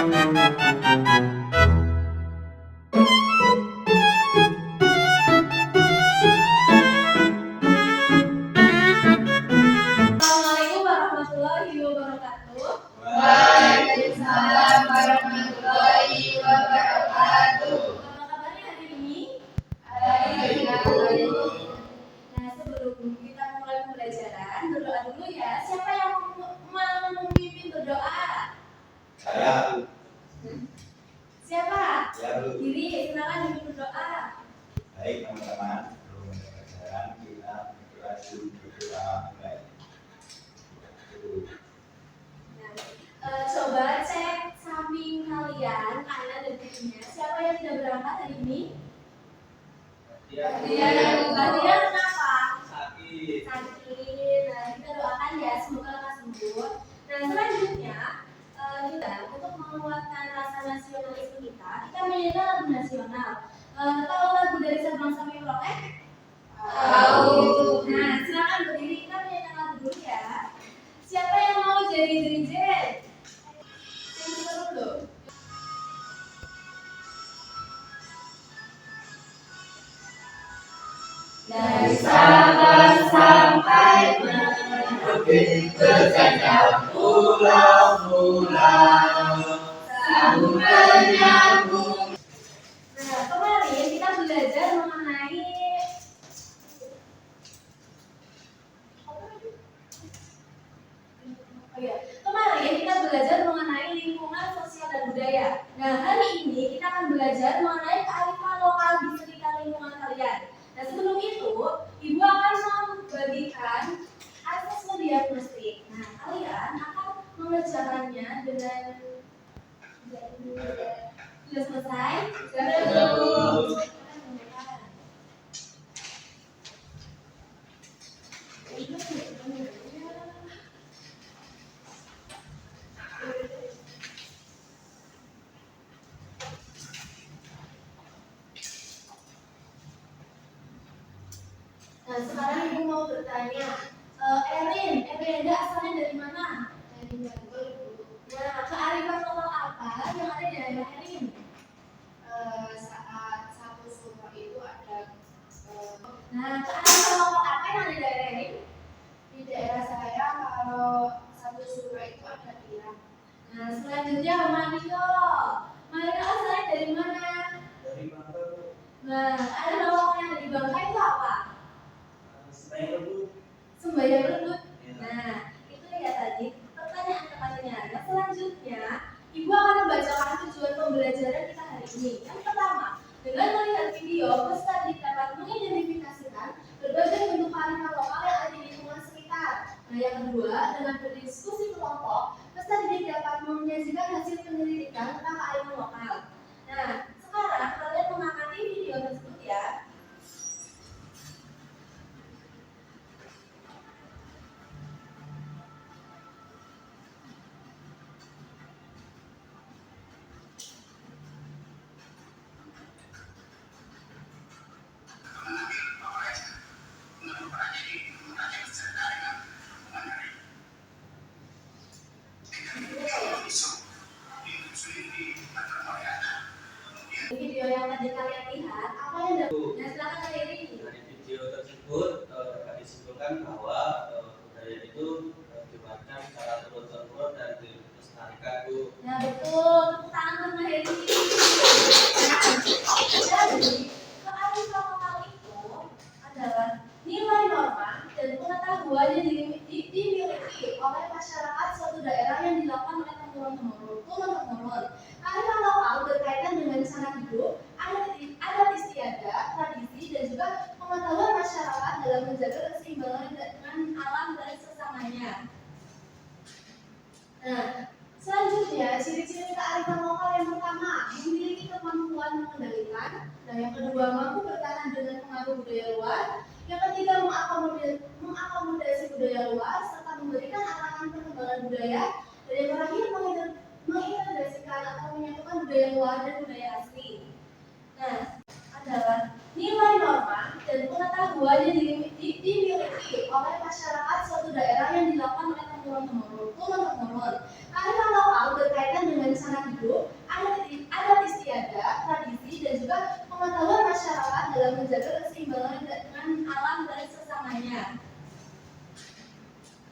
Assalamualaikum warahmatullahi wabarakatuh. Waalaikumsalam warahmatullahi wabarakatuh. Apa kabarnya hari ini? Baik, Bu. Nah, sebelum kita mulai pembelajaran, berdoa dulu ya. Siapa yang mau memimpin berdoa? Saya. Siapa? Ya, Bu. Diri, silakan memimpin berdoa. Baik, teman-teman. Sebelum pembelajaran kita berdoa dulu, berdoa mulai. Coba cek samping kalian, kanan dan kirinya. Siapa yang tidak berangkat hari ini? Dia kenapa? Sakit. Sakit. Nah, kita doakan ya, semoga lekas sembuh. Nah, selanjutnya kita untuk menguatkan rasa nasionalisme kita menyanyikan lagu nasional. Tahu lagu dari Sabang sampai Merauke? Tahu. Nah, silakan berdiri, kita menyanyikan lagu dulu ya. Siapa yang mau jadi DJ? Dulu. Dari Sabang sampai Merauke, berjajah pulau-pulau, sambung menyambung. Nah, kemarin kita belajar mengenai lingkungan sosial dan budaya. Nah, hari ini kita akan belajar mengenai kearifan lokal di sekitar lingkungan kalian. Nah, sebelum itu, Ibu akan membagikan asesmen diagnostik. Nah, kalian akan mengerjakannya dengan sudah selesai. Nah, sekarang Ibu mau bertanya, Erin asalnya dari mana? Dari Bantul, Bu. Nah, kearifan lokal apa yang ada di daerah Erin? Saat satu sumur itu ada Nah, kearifan lokal apa yang ada di daerah Erin? di daerah saya kalau satu sumur itu ada tiang. Nah, selanjutnya Mario asalnya dari mana? Dari Bangka, Bu. Nah, kearifan lokal yang ada di Bangka itu apa? Sembayang, Bu. Sembayang Rebut. Ya. Nah, itu ya tadi pertanyaan-pertanyaannya. Selanjutnya, Ibu akan membacakan tujuan pembelajaran kita hari ini. Yang pertama, dengan melihat video, peserta dapat mengidentifikasikan berbagai bentuk kearifan lokal yang ada di lingkungan sekitar. Nah, yang kedua, dengan berdiskusi kelompok, peserta didik dapat menyajikan hasil penyelidikan tentang kearifan lokal. Nah, sekarang kalian mengamati video tersebut ya. Video yang tadi kalian lihat, apa yang dapat? Nah, silakan kalian ini. Dari video tersebut dapat disimpulkan bahwa budaya itu diwariskan secara turun-temurun dan dilestarikan, Bu. Nah, betul. Tepuk tangan untuk Heri. Jadi, kearifan lokal itu adalah nilai norma dan pengetahuan yang dimiliki oleh masyarakat suatu daerah yang dilakukan oleh turun-temurun. Kearifan lokal berkaitan dengan cara hidup, adat istiadat, tradisi, dan juga pengetahuan masyarakat dalam menjaga keseimbangan dengan alam dan sesamanya. Nah, selanjutnya, ciri-ciri kearifan lokal yang pertama, memiliki kemampuan mengendalikan. Nah, yang kedua, mampu bertahan dengan pengaruh budaya luar. Yang ketiga, mengakomodasi budaya luar serta memberikan arahan perkembangan budaya. Dan yang terakhir, mengintegrasikan atau menyatukan budaya luar dan budaya asli. Nah, adalah nilai norma dan pengetahuan yang dimiliki oleh masyarakat suatu daerah yang dilakukan oleh turun-temurun. Kearifan lokal berkaitan dengan cara hidup,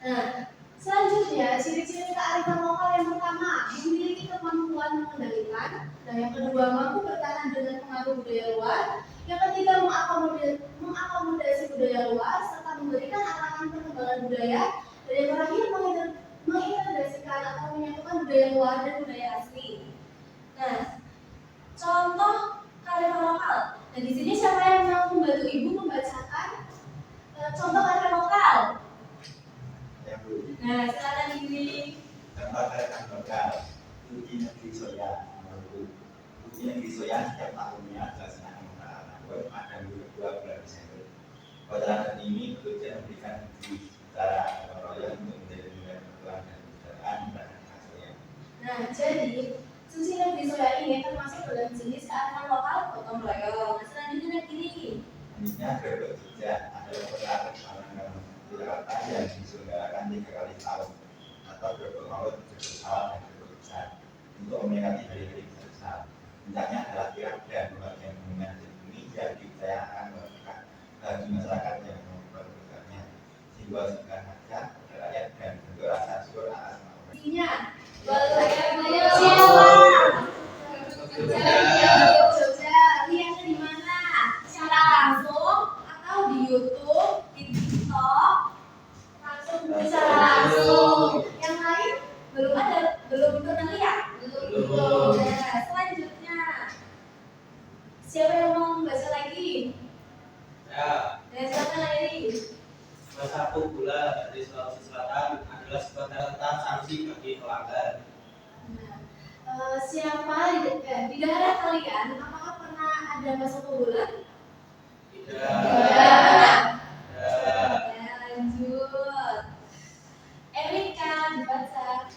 Nah, selanjutnya ciri-ciri kearifan lokal yang pertama memiliki kemampuan mengendalikan. Nah, yang kedua mampu bertahan dengan pengaruh budaya luar. Yang ketiga mengakomodasi budaya luar serta memberikan arahan perkembangan budaya. Dan yang terakhir mengintegrasikan atau menyatukan budaya luar dan budaya asli. Nah, contoh kearifan lokal. Nah, di sini siapa yang mau membantu ibu membacakan contoh kearifan lokal? Yang dulu. Nah, silakan ini. Contoh kearifan lokal. Uji negeri Soya. Uji negeri Soya setiap tahunnya dilaksanakan pada 2 bulan Desember. Pada tahun ini bekerja memberikan uji secara royal untuk menjadi negara pertuan dan kesejahteraan masyarakat Soya. Nah, jadi sushi negeri Soya ini termasuk dalam jenis kearifan lokal gotong royong. Nah, selanjutnya ini. Selanjutnya Gerbek Jogja adalah kota perjalanan Jakarta yang diselenggarakan 3 kali setahun atau gerbek maut, gerbek pesawat, dan gerbek besar untuk memperingati hari-hari besar. Puncaknya adalah kirap dan pembagian pengumuman di bumi yang dipercayakan bagi masyarakat yang memperbukannya, simbol sebuah harga pada rakyat dan bentuk rasa syukur atas makhluk. Intinya, siapa? Jogja. Lihatnya di mana? Secara langsung atau di YouTube, di TikTok, secara langsung. Yang lain belum pernah lihat? Belum. Nah, selanjutnya siapa yang mau membaca lagi? Ya, Silakan lagi. masa pula dari Sulawesi Selatan adalah sebuah catatan sanksi bagi pelanggar. Nah, siapa di daerah kalian apakah pernah ada masa bulan? Tidak. Ya, lanjut. Erika dibaca.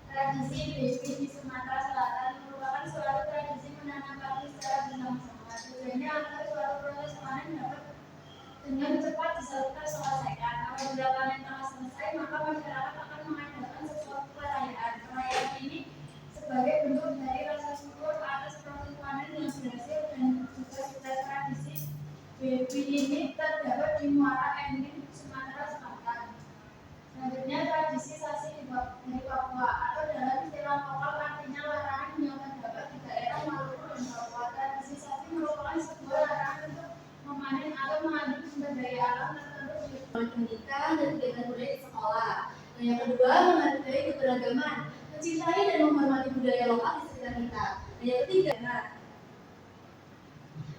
Tradisi BB di Sumatera Selatan merupakan suatu tradisi menanam padi secara bersama-sama. Tujuannya agar suatu proses panen dapat dengan cepat disalurkan selesaikan. Apabila panen telah selesai, maka masyarakat akan mengadakan sesuatu perayaan. Perayaan ini sebagai bentuk dari rasa syukur atas proses panen yang berhasil dan juga sudah tradisi BB ini terdapat di Muara Enim, Sumatera Selatan. Selanjutnya tradisi sasi dari Papua atau dalam istilah lokal artinya larangan yang terdapat di daerah Maluku dan Papua. Tradisi sasi merupakan sebuah larangan untuk memanen atau mengambil sumber daya alam tertentu di Pendidikan dan kegiatan budaya di sekolah. Nah, yang kedua menghargai keberagaman, mencintai dan menghormati budaya lokal di sekitar kita. Nah, yang ketiga,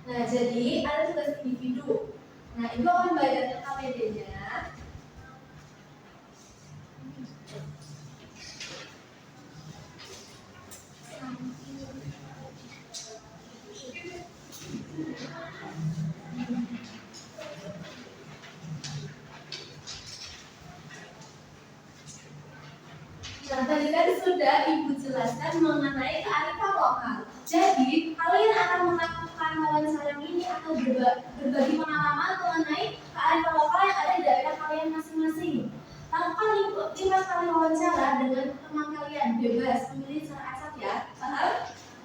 nah jadi ada tugas individu. Nah, ibu akan bayar KPD-nya. Nah, tadi kan sudah ibu jelaskan mengenai kearifan lokal. Jadi, kalian akan melakukan wawancara ini atau berbagi pengalaman mengenai kearifan lokal yang ada di daerah kalian masing-masing. Lakukan 5 kali wawancara dengan teman kalian, bebas memilih secara acak ya. Paham?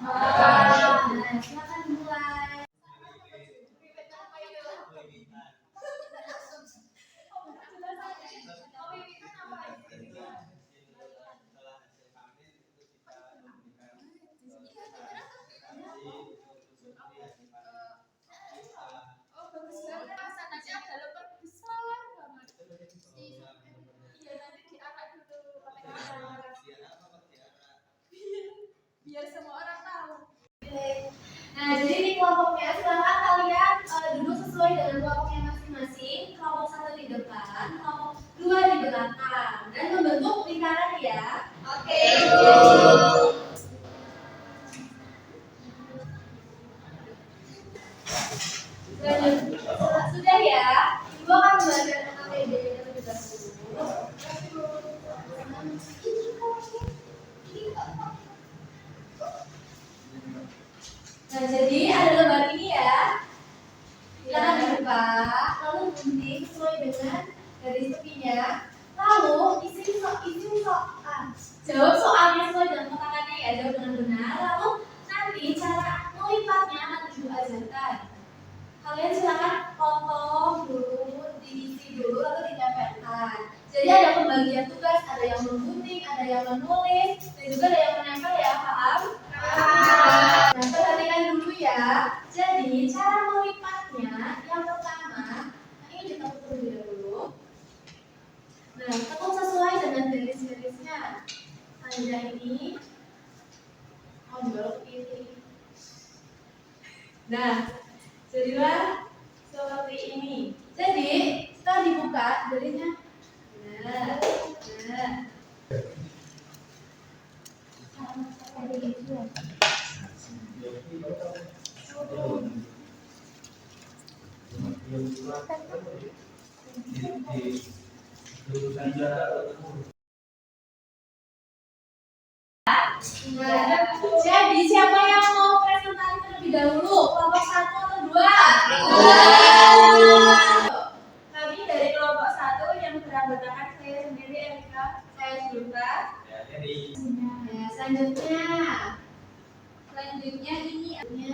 Nah, silakan mulai. biar semua orang tahu. Nah, jadi ini kelompoknya, silakan kalian duduk sesuai dengan kelompoknya masing-masing. Kelompok 1 di depan, kelompok 2 di belakang, dan membentuk lingkaran ya. Oke. Sudah ya, ibu akan membacakan KPD terlebih dahulu. Nah, jadi ada lembar ini ya. Silakan dibuka, lalu gunting sesuai dengan garis tepinya. Lalu jawab soalnya sesuai dengan kotakannya ya, jawab dengan benar. Lalu nanti cara melipatnya akan ibu ajarkan. Kalian silakan potong dulu, diisi dulu, lalu ditempelkan. Jadi ada pembagian tugas, ada yang menggunting, ada yang menulis, dan juga ada yang menempel ya, paham? Nah, perhatikan dulu ya. Jadi, cara melipatnya yang pertama, ini ditekuk terlebih dahulu. Nah, tekuk sesuai dengan garis-garisnya. Tanda ini, dibalut ke kiri. Nah, jadilah seperti ini. Jadi, setelah dibuka, jadinya nah. Jadi siapa yang mau presentasi terlebih dahulu? Kelompok 1 atau 2? Kami dari kelompok 1 yang beranggotakan saya sendiri Erika, saya Zulfa. Ya, selanjutnya ini. Ini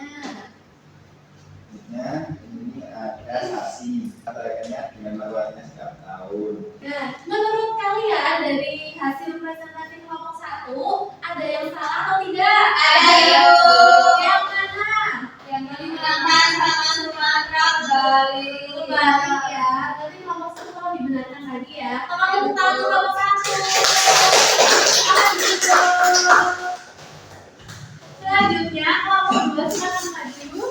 ada saksi katakannya dengan lawannya setiap tahun. Nah, menurut kalian dari hasil presentasi kelompok 1 ada yang salah atau tidak? Ayo. Yang mana? Yang Kalimantan sama Sumatera Bali. Balik ya. Berarti kelompok 1 kalau dibenarkan lagi ya. Tolong tepuk tangan untuk kelompok 1. Selanjutnya kelompok 2 silakan maju.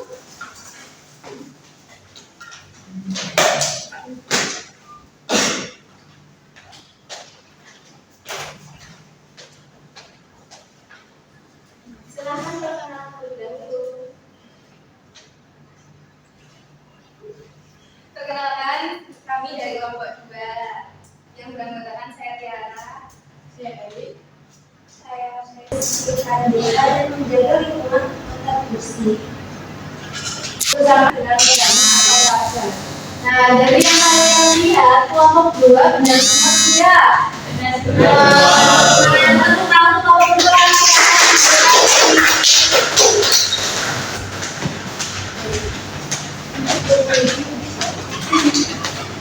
Silakan perkenalan terlebih dahulu. Perkenalkan, kami dari kelompok 2 yang beranggotakan saya Tiara, Ya, baik. saya dan menjaga lingkungan tetap bersih bersama dengan atau warga. Nah, dari yang kalian lihat, kelompok 2 benar semua tidak? Kalian tentu tahu kelompok 2.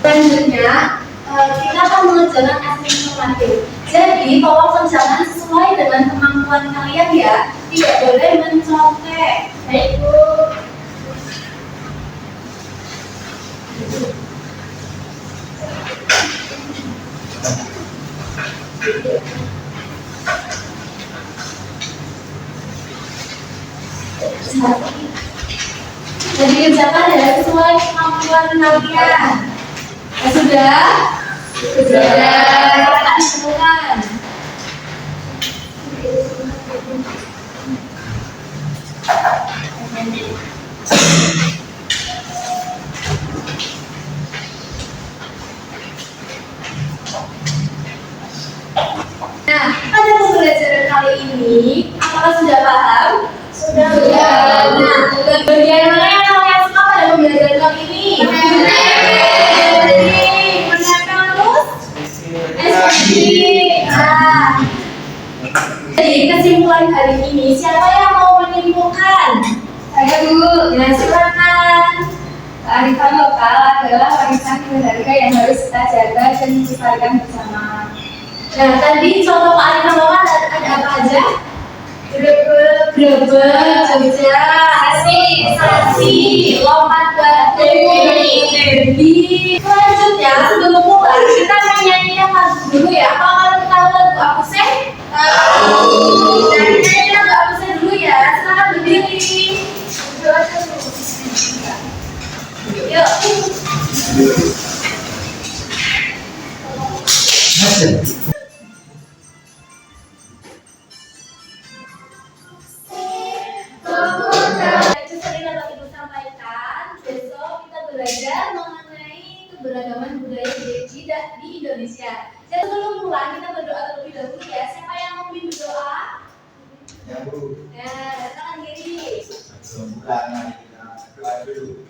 Selanjutnya, kita akan mengerjakan aksi informatif. Jadi, tolong kerjakan sesuai dengan kemampuan kalian ya. Tidak boleh mencontek. Baik, Bu. Jadi kerjakan ya sesuai kemampuan kalian. Ya, sudah? Sudah. Silakan. Nah, pada pembelajaran kali ini, apakah sudah paham? Sudah. Nah, bagian mana yang kalian suka pada pembelajaran kali ini? Menempel terus? Nah, jadi kesimpulan hari ini, siapa yang mau menyimpulkan? Saya dulu. Ya, silakan. Kearifan lokal adalah warisan berharga yang harus kita jaga dan lestarikan bersama. Nah, tadi contoh kearifan lokal ada apa aja? Grebek, Jogja, sasi, lompat batu, derby. Selanjutnya, sebelum mulai kita menyanyikan lagu dulu ya. Apa kalian tahu lagu Aku Seh? Tahu. Nah, kita nyanyikan lagu Aku Seh dulu ya. Silakan berdiri. Yuk. Itu tadi dapat Ibu sampaikan. Besok kita belajar mengenai keberagaman budaya di Indonesia. Jadi sebelum mulai kita berdoa terlebih dahulu ya. Siapa yang mau berdoa? Ya, Bu. Nah, tangan kiri. Sebelum bulan mari kita doa dulu.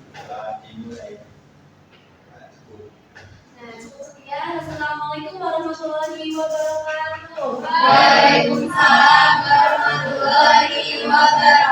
Dimulai. Nah, cukup sekian. Assalamualaikum warahmatullahi wabarakatuh. Waalaikumsalam warahmatullahi wabarakatuh.